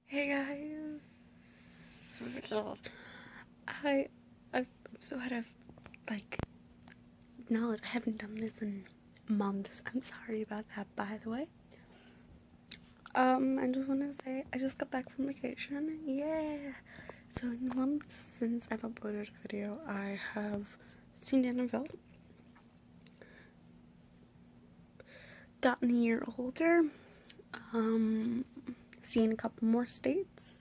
Hey guys, I'm so out of like knowledge. I haven't done this in months. I'm sorry about that, by the way. I just want to say I just got back from vacation. Yeah. So in the months since I've uploaded a video, I have seen Danville, gotten a year older, seen a couple more states,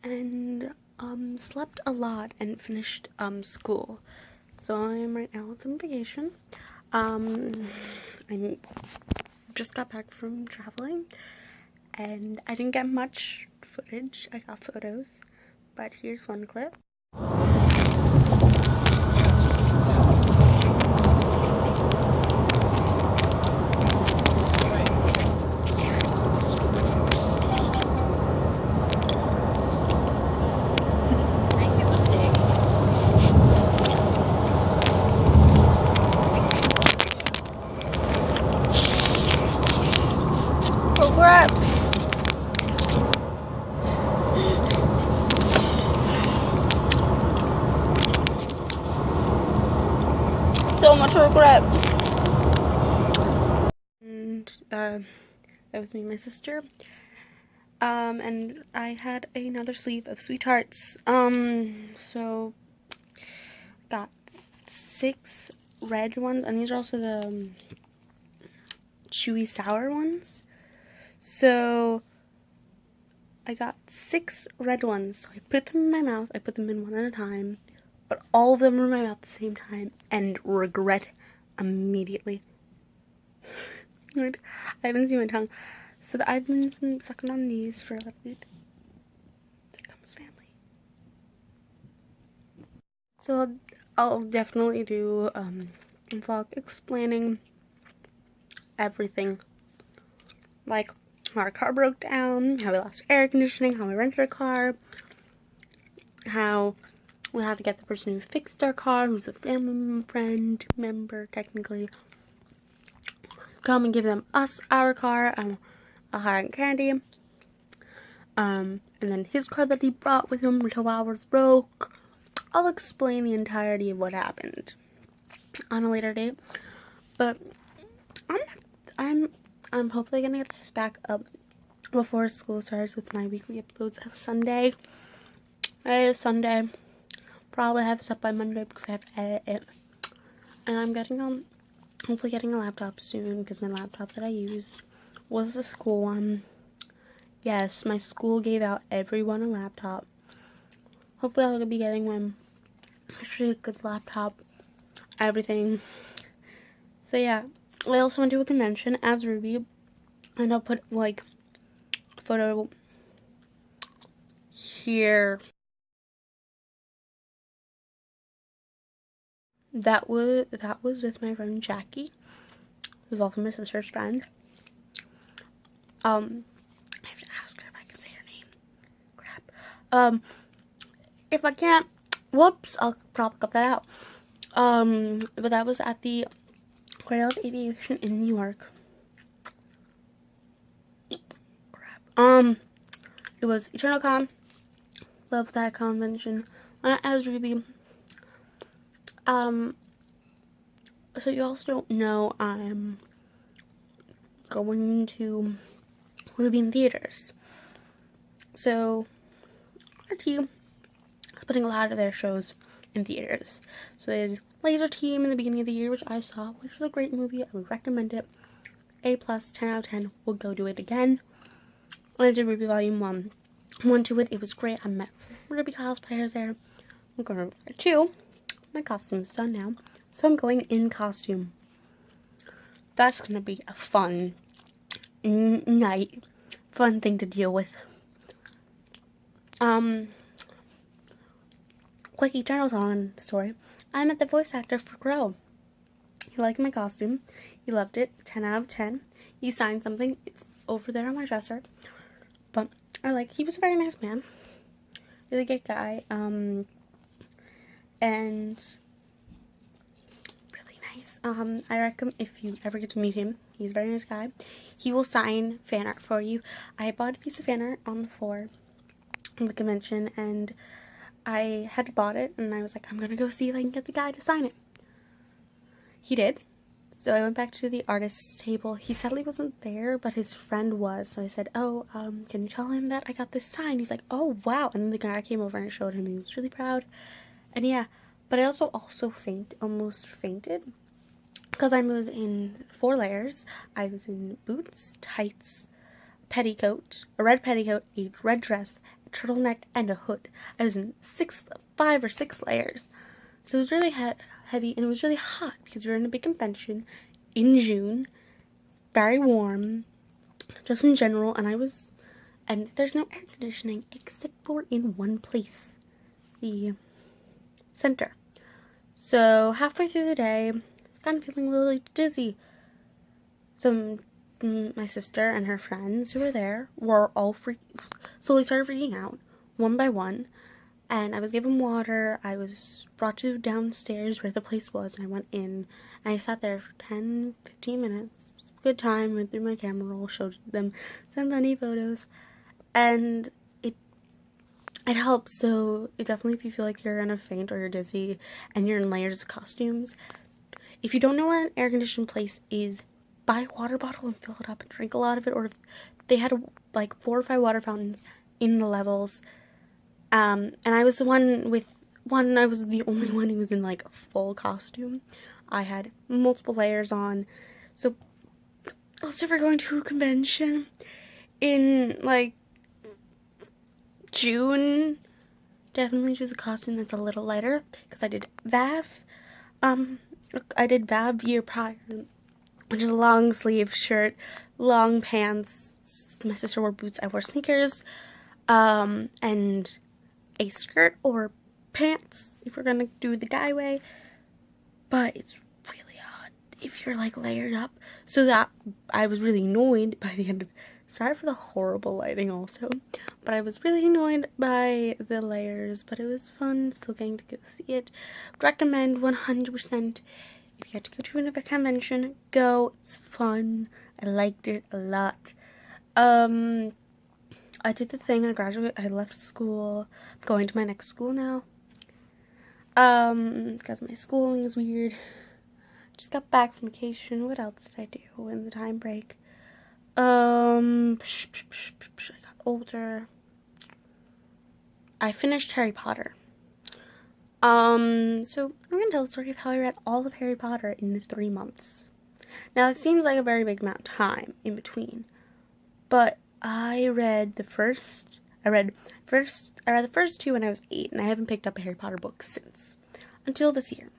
and slept a lot and finished school. So I'm right now on vacation. I just got back from traveling and I didn't get much footage. I got photos, but here's one clip. Oh crap! So much regret. And that was me and my sister. And I had another sleeve of sweethearts. So got 6 red ones, and these are also the chewy sour ones. So I got 6 red ones. So I put them in my mouth. I put them in one at a time, but all of them were in my mouth at the same time, and regret immediately. I haven't seen my tongue, so I've been sucking on these for a little bit. There comes family. So I'll definitely do a vlog explaining everything, like how our car broke down, how we lost air conditioning, how we rented a car, how we had to get the person who fixed our car, who's a family friend member technically, come and give us our car, a high candy, and then his car that he brought with him until ours broke. I'll explain the entirety of what happened on a later date, but I'm hopefully gonna get this back up before school starts with my weekly uploads of Sunday. It is Sunday. Probably have it up by Monday because I have to edit it. And I'm hopefully getting a laptop soon, because my laptop that I used was the school one. Yes, my school gave out everyone a laptop. Hopefully I'll be getting one. Actually a good laptop. Everything. So yeah. I also went to a convention as Ruby, and I'll put like a photo here. That was with my friend Jackie, who's also my sister's friend. I have to ask her if I can say her name. Crap. If I can't, whoops, I'll probably cut that out. But that was at the Cradle of Aviation in New York. Crap. It was EternalCon. Love that convention. As Ruby. So you also don't know, I'm going to Ruby in theaters. So our team is putting a lot of their shows in theaters. So they did Laser Team in the beginning of the year, which I saw, which is a great movie. I would recommend it. A+, 10 out of 10. We'll go do it again. I did Ruby Volume 1. Went to it. It was great. I met some Ruby cosplayers there. I'm going to Ruby 2. My costume's done now, so I'm going in costume. That's going to be a fun night. Fun thing to deal with. Quick Eternal story. I met the voice actor for Crow. He liked my costume. He loved it. 10 out of 10. He signed something. It's over there on my dresser. But he was a very nice man. Really good guy. And really nice. I recommend if you ever get to meet him. He's a very nice guy. he will sign fan art for you. I bought a piece of fan art on the floor of the convention, and I had bought it, and I was like, I'm gonna go see if I can get the guy to sign it. He did. So I went back to the artist's table. He sadly wasn't there, but his friend was. So I said, oh, can you tell him that I got this sign? He's like, oh, wow. And then the guy came over and I showed him. He was really proud. And yeah, but I also almost fainted. Because I was in 4 layers. I was in boots, tights, petticoat, a red petticoat, a red dress, a turtleneck, and a hood. I was in 5 or 6 layers. So it was really heavy, and it was really hot because we were in a big convention in June. It's very warm, just in general, and there's no air conditioning except for in one place, the center. So halfway through the day, I was kind of feeling a little dizzy. So my sister and her friends who were there were all slowly started freaking out, one by one. And I was given water. I was brought to downstairs where the place was, and I went in, and I sat there for 10-15 minutes. It was a good time. Went through my camera roll, showed them some funny photos, and it helps. So it definitely, if you feel like you're gonna faint or you're dizzy and you're in layers of costumes, if you don't know where an air-conditioned place is, buy a water bottle and fill it up and drink a lot of it. Or if they had like 4 or 5 water fountains in the levels. And I was the I was the only one who was in like a full costume. I had multiple layers on. So also if we're going to a convention in like June, definitely choose a costume that's a little lighter, because I did VAV year prior, which is a long sleeve shirt, long pants. My sister wore boots, I wore sneakers, and a skirt or pants if we're gonna do the guy way. But it's really hot if you're like layered up, so that I was really annoyed by the end of, sorry for the horrible lighting also, but I was really annoyed by the layers. But it was fun, still getting to go see it. Recommend 100%. If you get to go to another convention, go. It's fun. I liked it a lot. I did the thing, I left school. I'm going to my next school now. Because my schooling is weird. Just got back from vacation. What else did I do in the time break? I got older. I finished Harry Potter. So I'm gonna tell the story of how I read all of Harry Potter in 3 months. Now, it seems like a very big amount of time in between, but I read the first 2 when I was 8, and I haven't picked up a Harry Potter book since, until this year.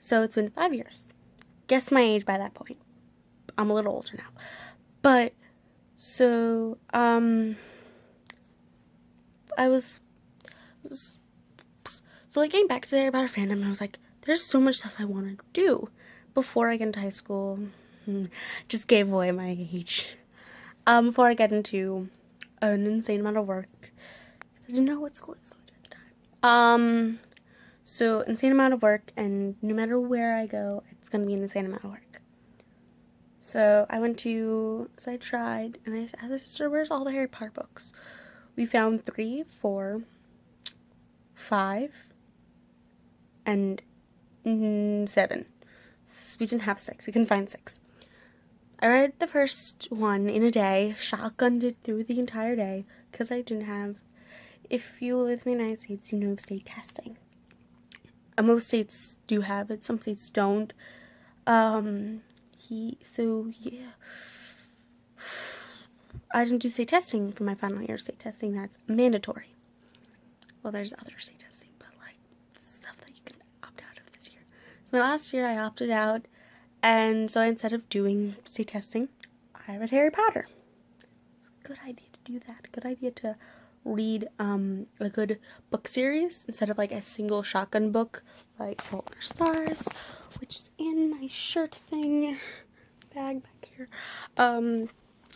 So it's been 5 years. Guess my age by that point. I'm a little older now. But, so, like, getting back to the Harry Potter fandom, I was like, there's so much stuff I want to do before I get into high school. Just gave away my age. Before I get into an insane amount of work. I didn't know what school I was going to at the time. So insane amount of work, and no matter where I go, it's going to be an insane amount of work. So I tried, and I asked my sister, where's all the Harry Potter books? We found 3, 4, 5, and 7. We didn't have 6. We couldn't find 6. I read the first one in a day, shotgunned it through the entire day, because I didn't have, if you live in the United States, you know of state testing. Most states do have it, some states don't. Yeah. I didn't do state testing for my final year. State testing, that's mandatory. Well, there's other state testing, but like stuff that you can opt out of this year. So my last year I opted out, and so instead of doing state testing, I read Harry Potter. It's a good idea to do that. Good idea to read a good book series instead of like a single shotgun book like Fault in Our Stars, which is in my shirt thing bag back here.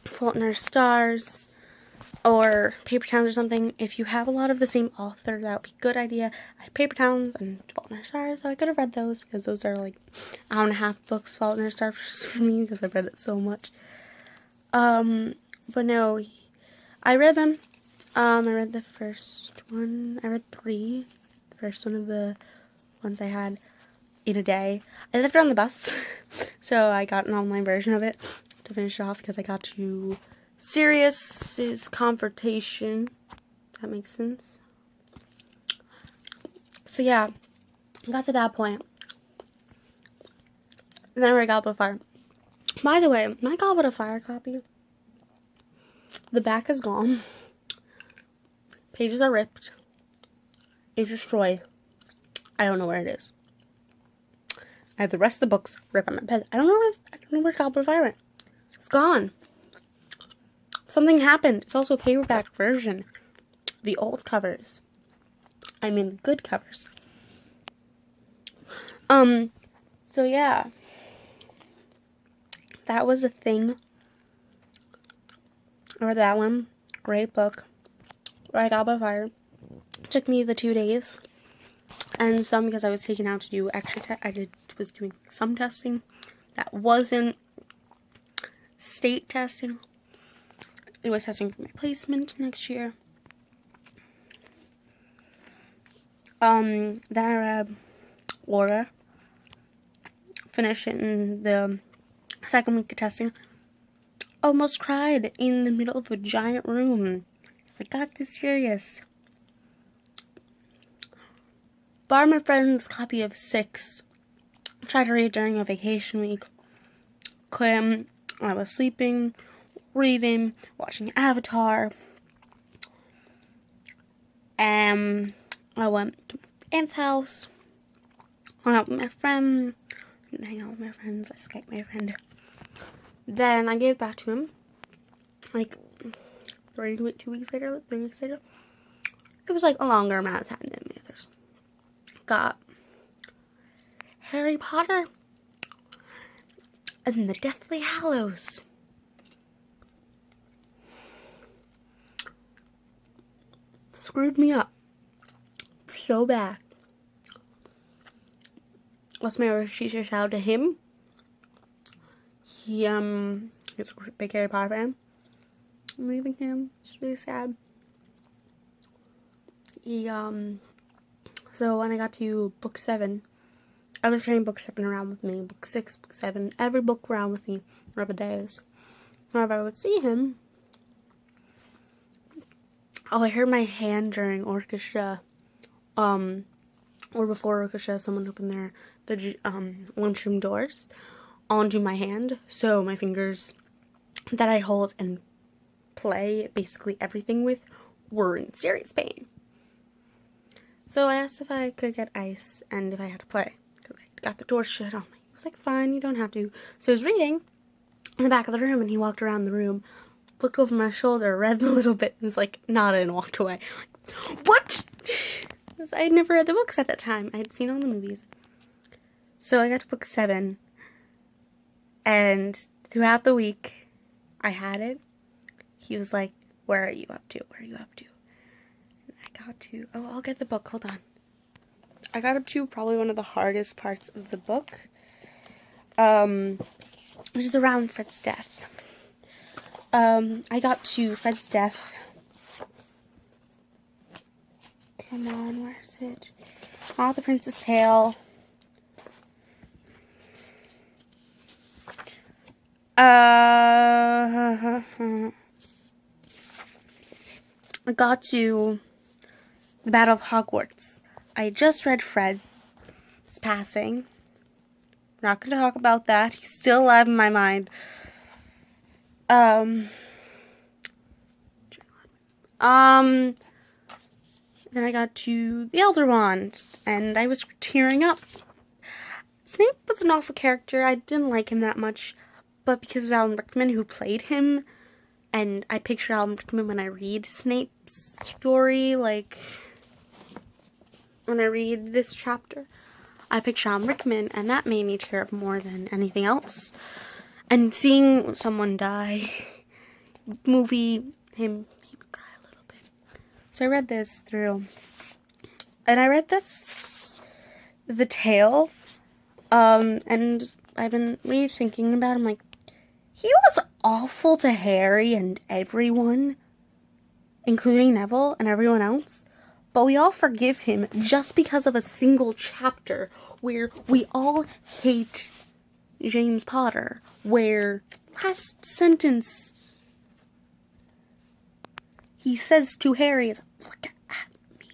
Fault in Our Stars, or Paper Towns or something. If you have a lot of the same author, that would be a good idea. I have Paper Towns and Fault in Our Stars, so I could have read those because those are like hour and a half books, Fault in Our Stars for me because I've read it so much. But no, I read them. I read the first one. I read 3. The first one of the ones I had in a day. I left it on the bus, so I got an online version of it to finish it off because I got to Sirius's confrontation. That makes sense. So yeah, I got to that point. And then I read Goblet of Fire. By the way, my Goblet of Fire copy, the back is gone. Pages are ripped. It's destroyed. I don't know where it is. I have the rest of the books ripped on my bed. I don't know where Goblet of Fire went. It's gone. Something happened. It's also a paperback version. The old covers. I mean, the good covers. So yeah. That was a thing. I read that one. Great book. Read Goblet of Fire. It took me the 2 days. And some because I was taken out to do extra was doing some testing. That wasn't state testing. It was testing for my placement next year. Then I read Aura. Finished it in the second week of testing. Almost cried in the middle of a giant room. I got this serious. Borrowed my friend's copy of 6. Tried to read during a vacation week. Couldn't. I was sleeping, reading, watching Avatar. I went to my aunt's house. Hung out with my friend. Didn't hang out with my friends. I Skyped my friend. Then I gave it back to him. Like 2 weeks later, 3 weeks later. It was like a longer amount of time than the others. Got Harry Potter and the Deathly Hallows. Screwed me up so bad. What's my teacher? Shout out to him. He's a big Harry Potter fan. I'm leaving him. It's really sad. So when I got to book 7, I was carrying book 7 around with me. Book 6, book 7, every book around with me for the days. Whenever I would see him, I heard my hand during orchestra, or before orchestra, someone opened the lunchroom doors onto my hand. So my fingers that I hold and play basically everything with were in serious pain. So I asked if I could get ice and if I had to play. Because I got the door shut on me. I was like, fine, you don't have to. So I was reading in the back of the room and he walked around the room, looked over my shoulder, read a little bit, and was like, nodded and walked away. Like, what? Because I had never read the books at that time. I had seen all the movies. So I got to book 7. And throughout the week, I had it. He was like, where are you up to? Where are you up to? I got to, I'll get the book, hold on. I got up to probably one of the hardest parts of the book, which is around Fred's death. I got to Fred's death. Come on, where is it? Ah, the Prince's Tale. I got to the Battle of Hogwarts. I just read Fred's passing. Not going to talk about that. He's still alive in my mind. Then I got to the Elder Wand, and I was tearing up. Snape was an awful character. I didn't like him that much, but because it was Alan Rickman who played him, and I picture Alan Rickman when I read Snape's story, like, when I read this chapter, I picture Alan Rickman, and that made me tear up more than anything else. And seeing someone die, he So I read this through, and I read the tale, and I've been really thinking about it. I'm like, he was awful to Harry and everyone, including Neville and everyone else, but we all forgive him just because of a single chapter where we all hate James Potter, where last sentence he says to Harry is, "Look at me."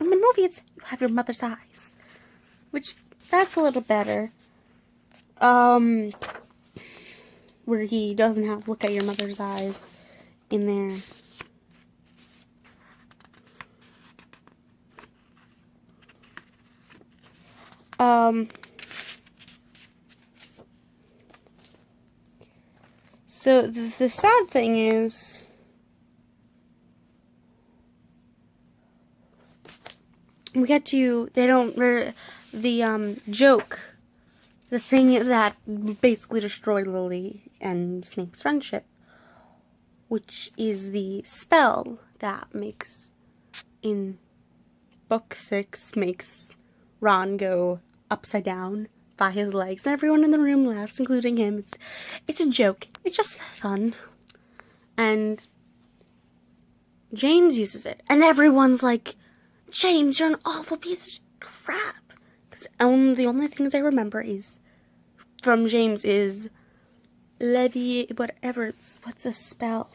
In the movie it's, "You have your mother's eyes," which, that's a little better. Where he doesn't have "look at your mother's eyes" in there. So the sad thing is, we get to, they don't, the joke, the thing that basically destroyed Lily and Snape's friendship, which is the spell that makes, in book 6, makes Ron go upside down by his legs, and everyone in the room laughs, including him. It's a joke. It's just fun. And James uses it, and everyone's like, "James, you're an awful piece of crap." Because the only things I remember is from James is Levy, whatever. What's a spell?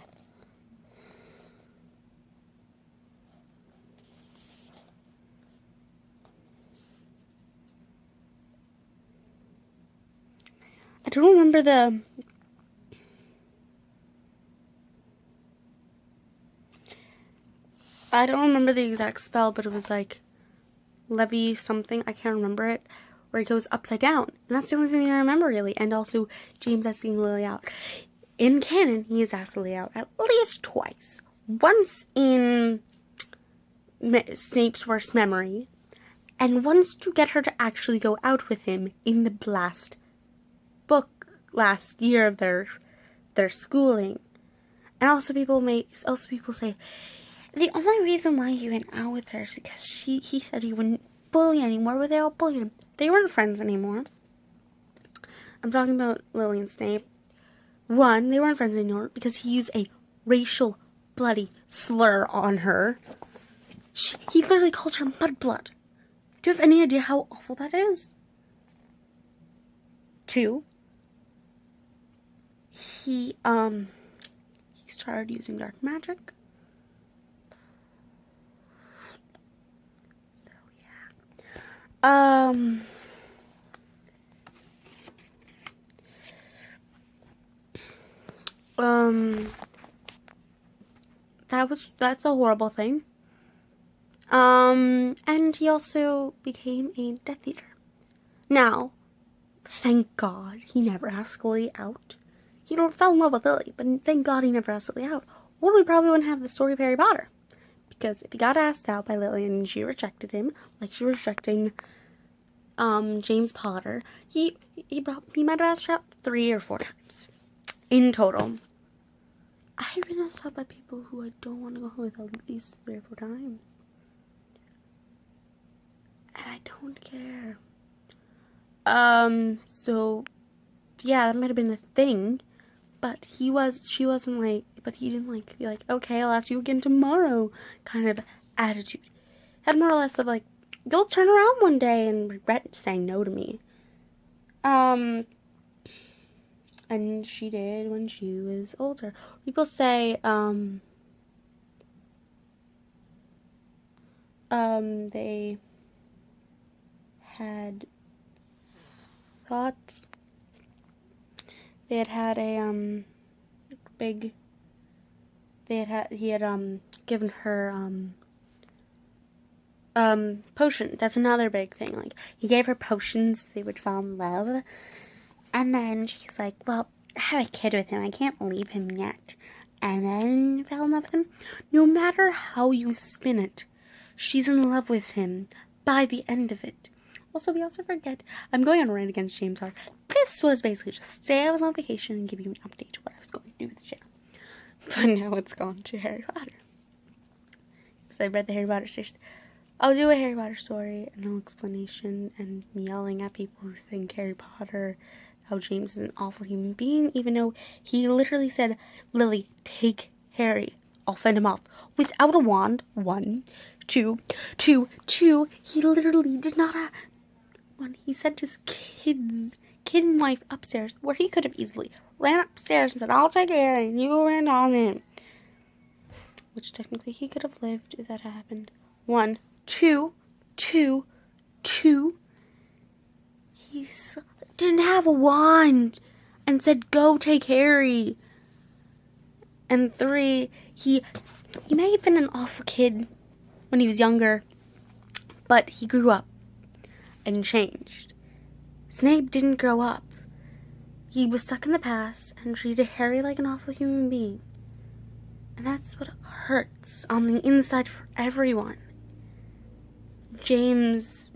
I don't remember the... I don't remember the exact spell, but it was like Levy something, I can't remember it, where he goes upside down. And that's the only thing I remember, really. And also, James asking Lily out. In canon, he has asked Lily out at least twice. Once in Snape's worst memory, and once to get her to actually go out with him in the last book, last year of their schooling. And also people say, the only reason why he went out with her is because he said he wouldn't bully anymore, but they all bullied him. They weren't friends anymore. I'm talking about Lily and Snape. One, they weren't friends anymore because he used a racial bloody slur on her. He literally called her mudblood. Do you have any idea how awful that is? 2, he started using dark magic. So yeah. That's a horrible thing. And he also became a Death Eater. Now, thank God he never asked Lily out. He fell in love with Lily, but thank God he never asked Lily out. Or we probably wouldn't have the story of Harry Potter. Because if he got asked out by Lily and she rejected him, like she was rejecting James Potter, he might have asked her out 3 or 4 times. In total. I've been asked out by people who I don't want to go with at least 3 or 4 times. And I don't care. So, yeah, that might have been a thing, but she wasn't like, but he didn't like, be like, "Okay, I'll ask you again tomorrow," kind of attitude. Had more or less of like, "You'll turn around one day and regret saying no to me." And she did when she was older. People say, they had thought they had a big, he had given her potion. That's another big thing. Like, he gave her potions they would fall in love, and then she's like, "Well, I have a kid with him, I can't leave him yet." And then fell in love with him. No matter how you spin it, she's in love with him by the end of it. Also, we also forget, I'm going on a rant against James R. This was basically just to say I was on vacation and give you an update to what I was going to do with the channel. But now it's gone to Harry Potter. because I read the Harry Potter series. I'll do a Harry Potter story and no explanation and me yelling at people who think Harry Potter, how James is an awful human being, even though he literally said, Lily, take Harry. I'll fend him off. Without a wand, 1, 2, 2, 2, he literally did not have one. He sent his kid and wife upstairs, where he could have easily ran upstairs and said, I'll take Harry, and you ran on him. Which technically he could have lived if that happened. 1, 2, 2, 2. He didn't have a wand and said, go take Harry. And 3, he may have been an awful kid when he was younger, but he grew up and changed. Snape didn't grow up. He was stuck in the past and treated Harry like an awful human being. And that's what hurts on the inside for everyone. James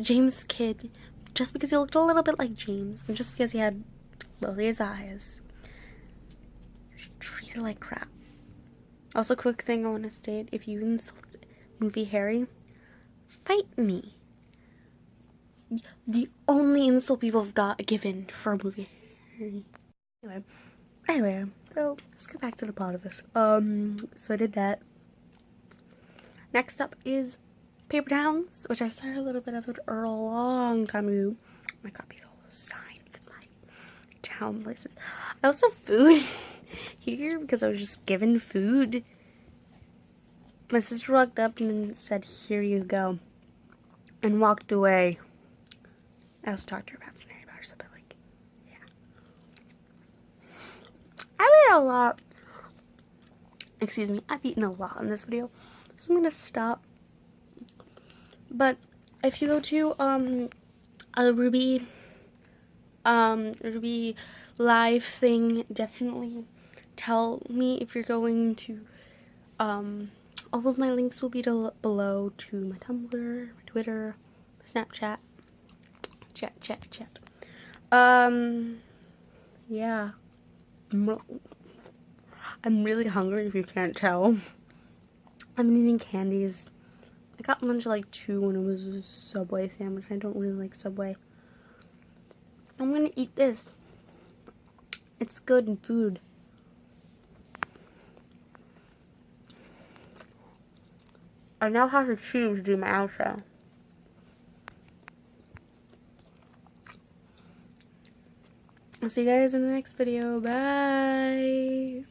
kid, just because he looked a little bit like James, and just because he had Lily's eyes, he was treated like crap. Also, quick thing I want to state, if you insult movie Harry, fight me. The only insult people have got given for a movie Harry. Anyway, so let's get back to the plot of this. So I did that. Next up is Paper Towns, which I started a little bit of it a long time ago. My copy is all signed with my town places. I also have food here because I was just given food. My sister walked up and then said, here you go, and walked away. I also talked to her about some Harry Potter stuff, but like, yeah. I ate a lot. Excuse me, I've eaten a lot in this video, so I'm gonna stop. But if you go to a Ruby live thing, definitely tell me if you're going to. All of my links will be below to my Tumblr, my Twitter, Snapchat, chat. Yeah. I'm really hungry if you can't tell. I've been eating candies. I got lunch at like 2 when it was a Subway sandwich. I don't really like Subway. I'm gonna eat this. It's good and food. I now have to choose to do my outro. I'll see you guys in the next video. Bye!